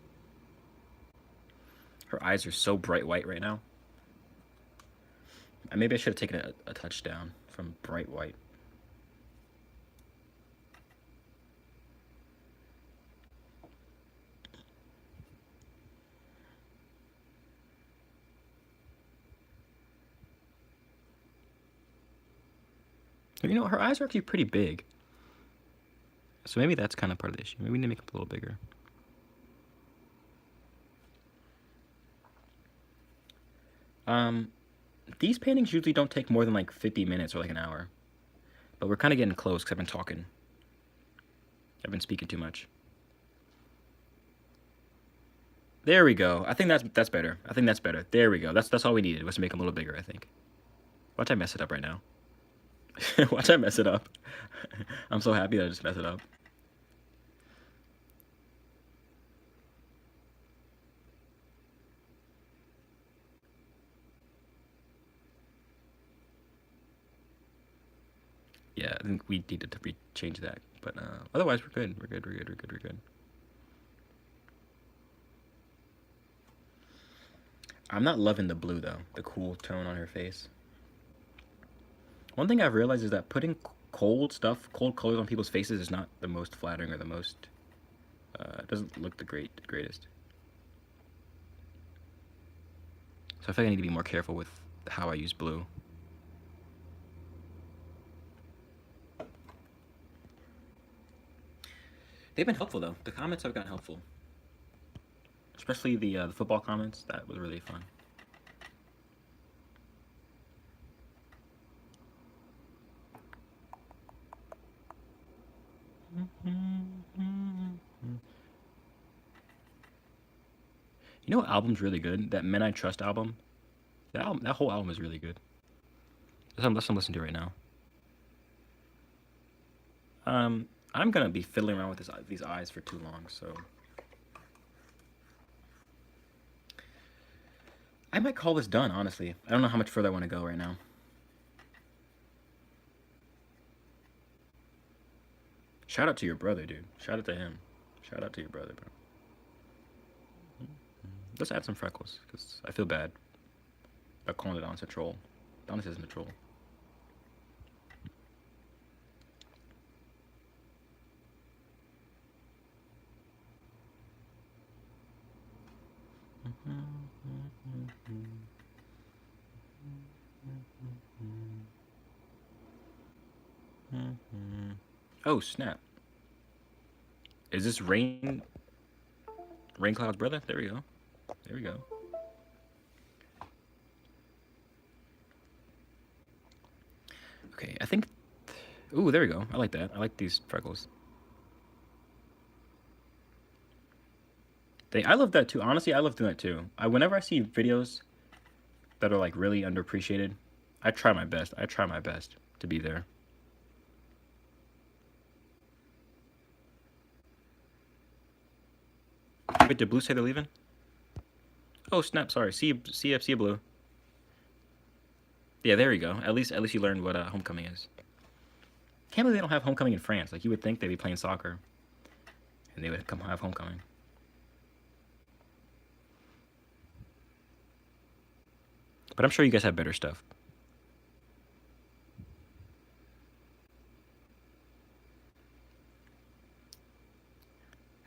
Speaker 1: Her eyes are so bright white right now. Maybe I should have taken a touch down from bright white. You know, her eyes are actually pretty big. So maybe that's kind of part of the issue. Maybe we need to make them a little bigger. These paintings usually don't take more than like 50 minutes or like an hour. But we're kind of getting close because I've been talking. I've been speaking too much. There we go. I think that's better. I think that's better. There we go. That's all we needed was to make them a little bigger, I think. Watch I mess it up right now. Watch I mess it up. I'm so happy that I just messed it up. Yeah, I think we needed to change that. But otherwise, we're good. We're good. We're good. We're good. We're good. I'm not loving the blue though. The cool tone on her face. One thing I've realized is that putting cold colors on people's faces is not the most flattering or the most. Doesn't look the greatest. So I feel like I need to be more careful with how I use blue. They've been helpful though. The comments have gotten helpful, especially the football comments. That was really fun. You know what album's really good? That Men I Trust album. That whole album is really good. That's what I'm listening to right now. I'm gonna be fiddling around with these eyes for too long, so I might call this done. Honestly, I don't know how much further I want to go right now. Shout out to your brother, dude. Shout out to him. Shout out to your brother, bro. Let's add some freckles, because I feel bad about calling it Adonis a troll. Adonis isn't a troll. Oh, snap. Is this Rain Cloud's brother? There we go. There we go. Okay, I think... Ooh, there we go. I like that. I like these freckles. I love that too. Honestly, I love doing that too. Whenever I see videos that are like really underappreciated, I try my best. I try my best to be there. Wait, did Blue say they're leaving? Oh snap! Sorry. See you, Blue. Yeah, there you go. At least you learned what homecoming is. Can't believe they don't have homecoming in France. Like you would think they'd be playing soccer, and they would come have homecoming. But I'm sure you guys have better stuff.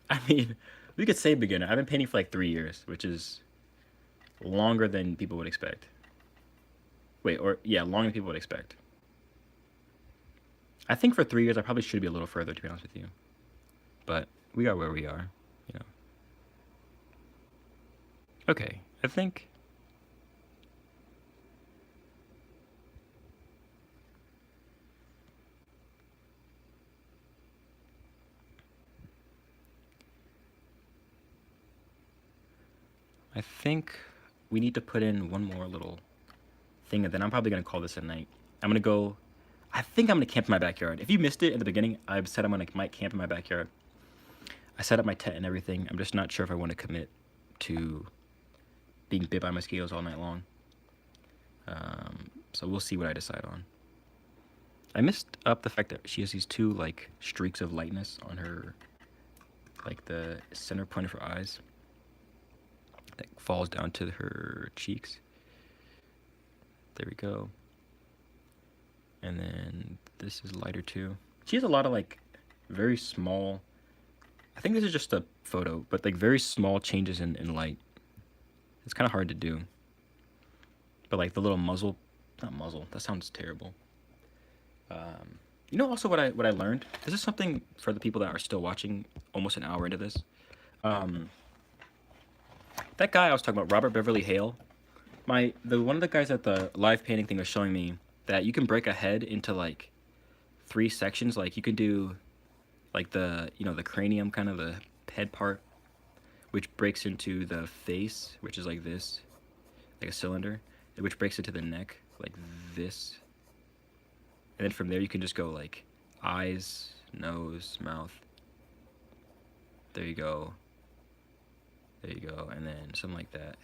Speaker 1: I mean, we could say beginner. I've been painting for like 3 years, which is longer than people would expect. Wait, or yeah, longer than people would expect. I think for 3 years I probably should be a little further, to be honest with you. But we are where we are, you know. Okay, I think... I think we need to put in one more little thing, and then I'm probably going to call this a night. I'm going to go... I think I'm going to camp in my backyard. If you missed it at the beginning, I've said might camp in my backyard. I set up my tent and everything. I'm just not sure if I want to commit to being bit by mosquitoes all night long. So we'll see what I decide on. I missed up the fact that she has these two like streaks of lightness on her, like the center point of her eyes that falls down to her cheeks. There we go. And then this is lighter too. She has a lot of like very small, I think this is just a photo, but like very small changes in light. It's kind of hard to do. But like the little muzzle, not muzzle, that sounds terrible. You know also what I learned? This is something for the people that are still watching almost an hour into this. That guy I was talking about, Robert Beverly Hale, one of the guys at the live painting thing was showing me that you can break a head into like 3 sections. Like you can do like the cranium, kind of the head part, which breaks into the face, which is like this, like a cylinder, which breaks into the neck like this. And then from there you can just go like eyes, nose, mouth. There you go. There you go. And then something like that.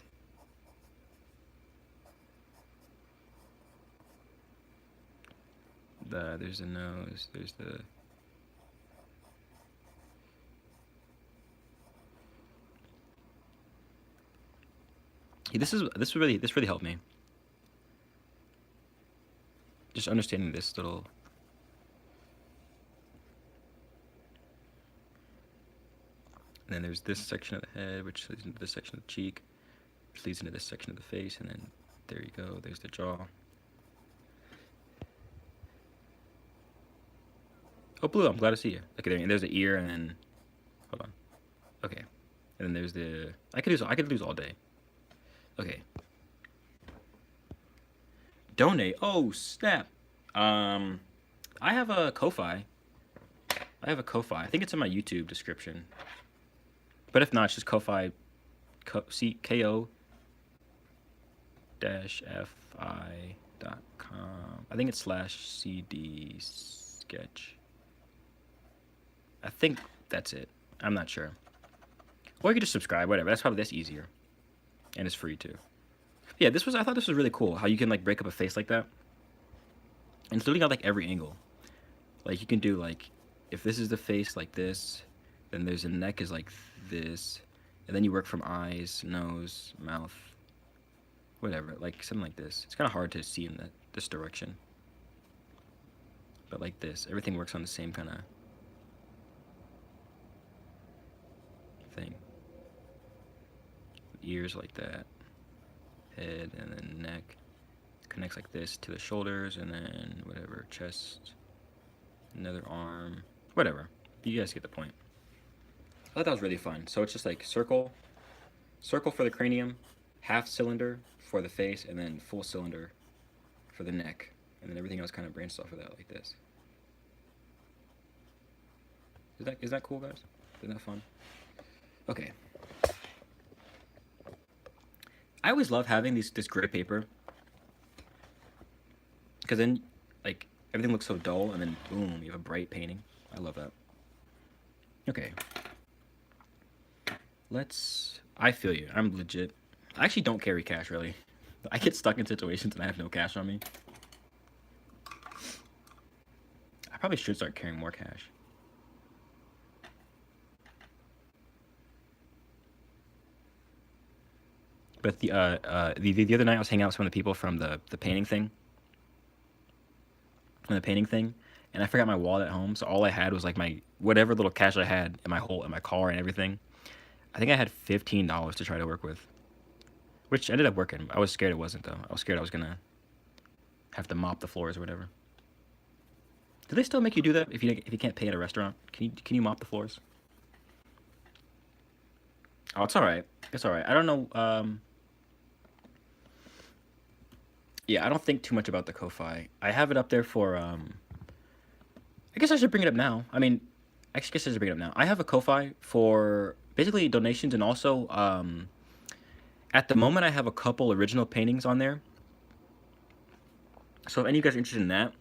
Speaker 1: There's the nose, there's the... This really helped me. Just understanding this little... And then there's this section of the head, which leads into this section of the cheek, which leads into this section of the face, and then there you go, there's the jaw. Oh, Blue, I'm glad to see you. Okay, there's the ear, and then... Hold on. Okay. And then there's the... I could do this all day. Okay. Donate. Oh, snap. I have a Ko-Fi. I have a Ko-Fi. I think it's in my YouTube description. But if not, it's just Ko-Fi, Ko fi.com. I think it's /CD sketch. I think that's it. I'm not sure. Or you could just subscribe, whatever. That's easier. And it's free too. Yeah, I thought this was really cool. How you can like break up a face like that. And it's literally got like every angle. Like you can do like, if this is the face like this, then there's a neck is like this, and then you work from eyes, nose, mouth, whatever, like something like this. It's kind of hard to see in this direction. But like this, everything works on the same kind of thing. Ears like that, head, and then neck. Connects like this to the shoulders, and then whatever, chest, another arm, whatever. You guys get the point. I thought that was really fun. So it's just like circle for the cranium, half cylinder for the face, and then full cylinder for the neck. And then everything else kind of branched off of that like this. Is that cool, guys? Isn't that fun? Okay. I always love having this gray paper, because then like everything looks so dull, and then boom, you have a bright painting. I love that. Okay. I feel you. I'm legit. I actually don't carry cash, really. I get stuck in situations and I have no cash on me. I probably should start carrying more cash. But the other night I was hanging out with some of the people from the painting thing. From the painting thing, and I forgot my wallet at home, so all I had was like my whatever little cash I had in my car and everything. I think I had $15 to try to work with, which ended up working. I was scared it wasn't though. I was scared I was gonna have to mop the floors or whatever. Do they still make you do that if you can't pay at a restaurant? Can you mop the floors? Oh, it's all right. It's all right. I don't know. Yeah, I don't think too much about the Ko-Fi. I have it up there for. I guess I should bring it up now. I mean, I guess I should bring it up now. I have a Ko-Fi for basically donations, and also at the moment I have a couple original paintings on there. So if any of you guys are interested in that,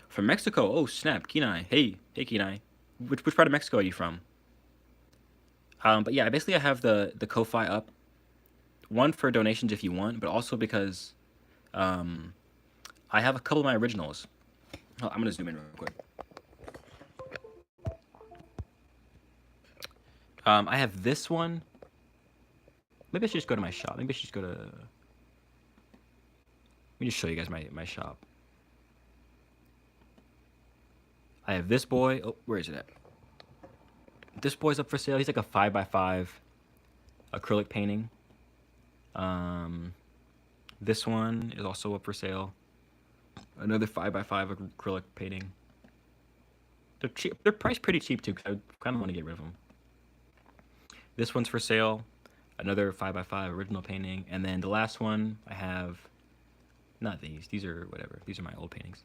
Speaker 1: from Mexico. Oh snap, Kenai. Hey Kenai. Which part of Mexico are you from? But yeah, basically I have the Ko-Fi up. One for donations if you want, but also because I have a couple of my originals. Oh, I'm gonna zoom in real quick. I have this one. Maybe I should just go to my shop. Maybe I should just go to. Let me just show you guys my shop. I have this boy. Oh, where is it at? This boy's up for sale. He's like a 5x5 acrylic painting. This one is also up for sale. Another 5x5 acrylic painting. They're cheap. They're priced pretty cheap too, because I kind of want to get rid of them. This one's for sale. Another 5x5 original painting. And then the last one I have, not these. These are whatever. These are my old paintings.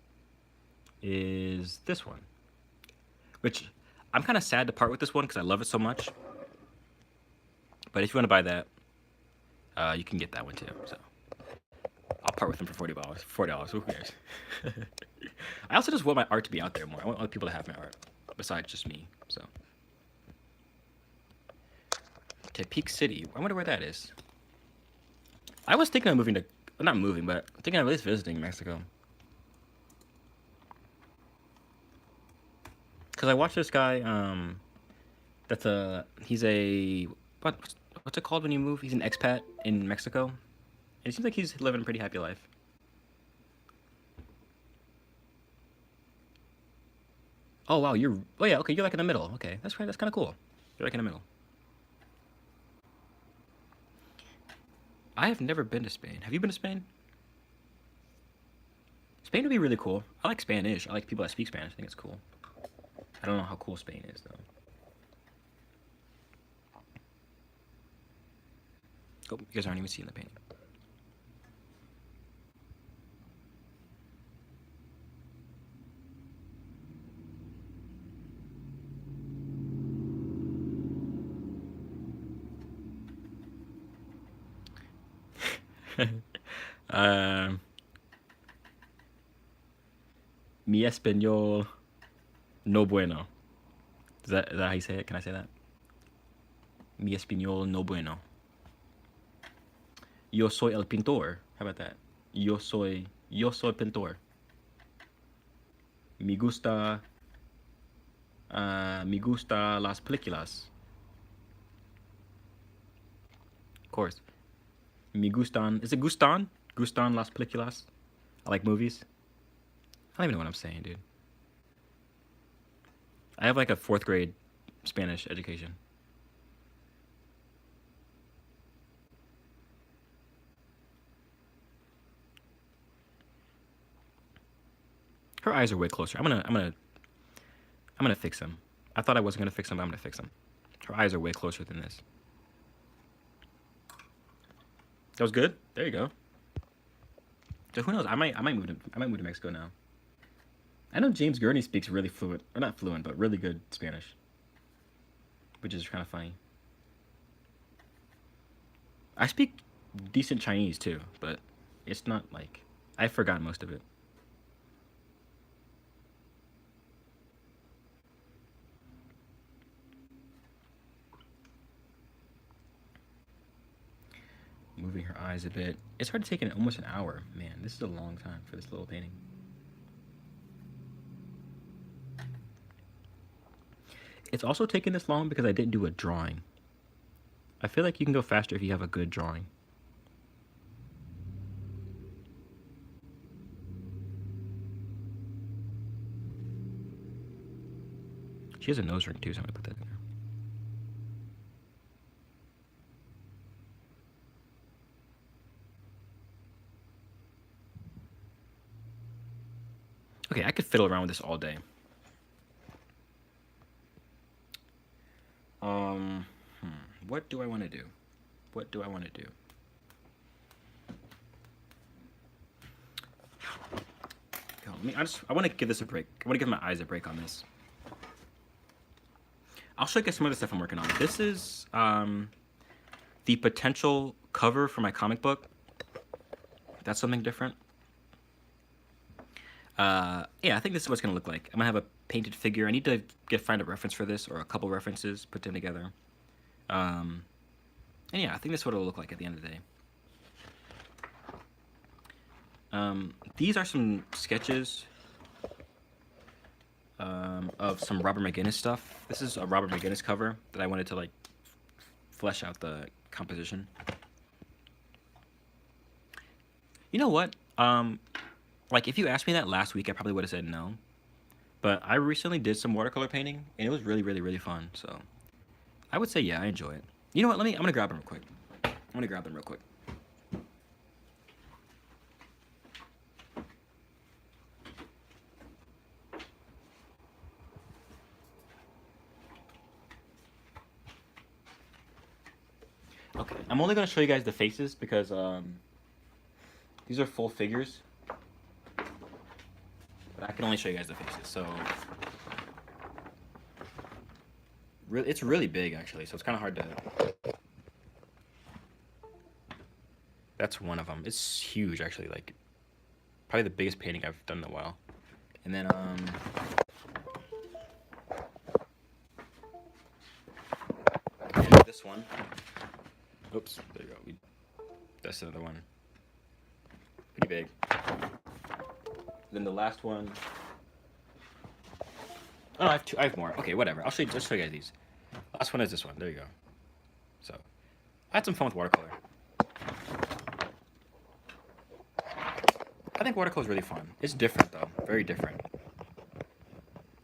Speaker 1: Is this one. Which I'm kind of sad to part with this one because I love it so much. But if you want to buy that, you can get that one too. So I'll part with them for $40. $40. Who cares? I also just want my art to be out there more. I want other people to have my art besides just me. So Tepic City. I wonder where that is. I was thinking of moving to, well, not moving, but thinking of at least visiting Mexico. Because I watched this guy, he's a, what's it called when you move? He's an expat in Mexico. And it seems like he's living a pretty happy life. Oh, wow, you're like in the middle. Okay, that's right, that's kind of cool. You're like in the middle. I have never been to Spain. Have you been to Spain? Spain would be really cool. I like Spanish. I like people that speak Spanish. I think it's cool. I don't know how cool Spain is, though. Oh, you guys aren't even seeing the painting. um, mi español no bueno. Is that how you say it? Can I say that? Mi español no bueno. Yo soy el pintor. How about that? Yo soy pintor. Me gusta me gusta las películas. Of course. Me gustan. Is it gustan? Gustan las películas? I like movies. I don't even know what I'm saying, dude. I have like a 4th grade Spanish education. Her eyes are way closer. I'm gonna fix them. I thought I wasn't gonna fix them, but I'm gonna fix them. Her eyes are way closer than this. That was good. There you go. So who knows? I might move to Mexico now. I know James Gurney speaks really fluent, or not fluent, but really good Spanish, which is kind of funny. I speak decent Chinese too, but it's not like I've forgotten most of it. Moving her eyes a bit. It's hard to take in almost an hour. Man, this is a long time for this little painting. It's also taking this long because I didn't do a drawing. I feel like you can go faster if you have a good drawing. She has a nose ring too, so I'm gonna put that in there. Okay, I could fiddle around with this all day. Um, hmm, what do I want to do? What do I want to do? I want to give this a break. I want to give my eyes a break on this. I'll show you guys some other stuff I'm working on. This is the potential cover for my comic book. That's something different. Yeah, I think this is what it's gonna look like. I'm gonna have a painted figure. I need to find a reference for this, or a couple references put them together. And yeah, I think this is what it'll look like at the end of the day. These are some sketches of some Robert McGinnis stuff. This is a Robert McGinnis cover that I wanted to like flesh out the composition. You know what? Like if you asked me that last week, I probably would have said no. But I recently did some watercolor painting, and it was really, really, really fun. So I would say yeah, I enjoy it. You know what? I'm gonna grab them real quick. I'm gonna grab them real quick. Okay, I'm only gonna show you guys the faces because these are full figures, but I can only show you guys the faces. So it's really big actually, so it's kind of hard to. That's one of them. It's huge actually, like probably the biggest painting I've done in a while. And then and this one. Oops, there you go. That's another one. Pretty big. Then the last one. Oh, I have two. I have more. Okay, whatever. I'll show you. Just show you guys these. Last one is this one. There you go. So, I had some fun with watercolor. I think watercolor is really fun. It's different though. Very different.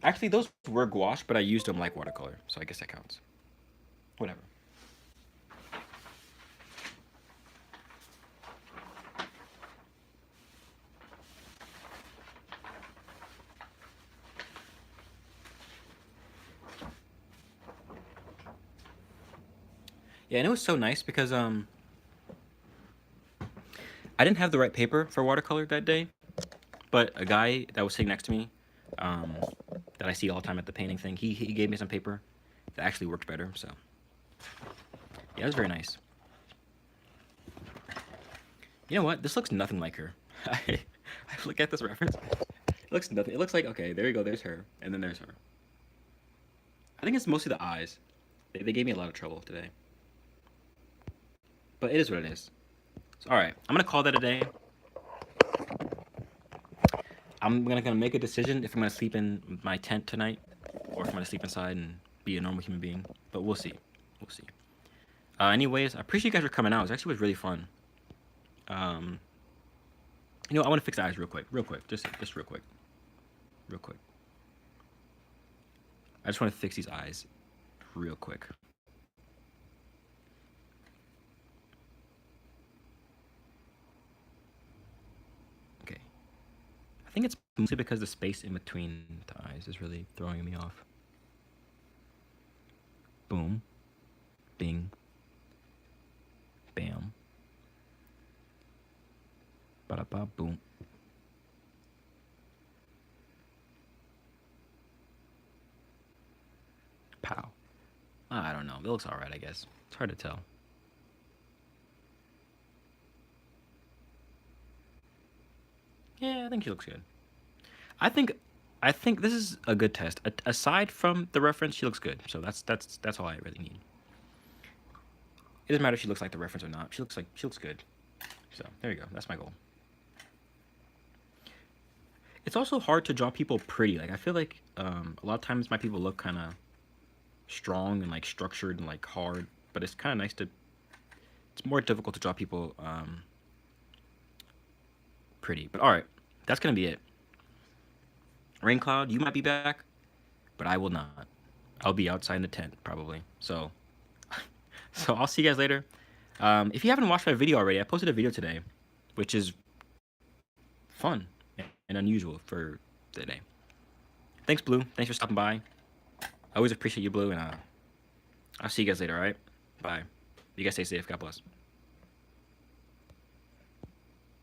Speaker 1: Actually, those were gouache, but I used them like watercolor, so I guess that counts. Whatever. Yeah, and it was so nice because I didn't have the right paper for watercolor that day, but a guy that was sitting next to me, um, that I see all the time at the painting thing, he gave me some paper that actually worked better. So yeah, it was very nice. You know what? This looks nothing like her. I look at this reference. It looks nothing. It looks like, okay, there you go. There's her, and then there's her. I think it's mostly the eyes. They gave me a lot of trouble today. But it is what it is. So, all right, I'm gonna call that a day. I'm gonna make a decision if I'm gonna sleep in my tent tonight, or if I'm gonna sleep inside and be a normal human being. But we'll see. We'll see. Anyways, I appreciate you guys for coming out. It actually was really fun. Um, you know, I want to fix the eyes real quick, just real quick, real quick. I just want to fix these eyes, real quick. Okay. I think it's mostly because the space in between the eyes is really throwing me off. Boom. Bing. Bam. Ba-da-ba, boom. Pow. I don't know. It looks alright, I guess. It's hard to tell. Yeah, I think she looks good. I think I think this is a good test. Aside from the reference, she looks good. So that's all I really need. It doesn't matter if she looks like the reference or not. She looks good. So there you go. That's my goal. It's also hard to draw people pretty. Like I feel like a lot of times my people look kind of strong and like structured and like hard, but it's kind of nice to. It's more difficult to draw people pretty. But all right, that's gonna be it. Rain Cloud, you might be back, but I will not. I'll be outside in the tent probably. So, so I'll see you guys later. If you haven't watched my video already, I posted a video today, which is fun and unusual for today. Thanks, Blue. Thanks for stopping by. I always appreciate you, Blue, and I'll see you guys later. All right, bye. You guys stay safe. God bless.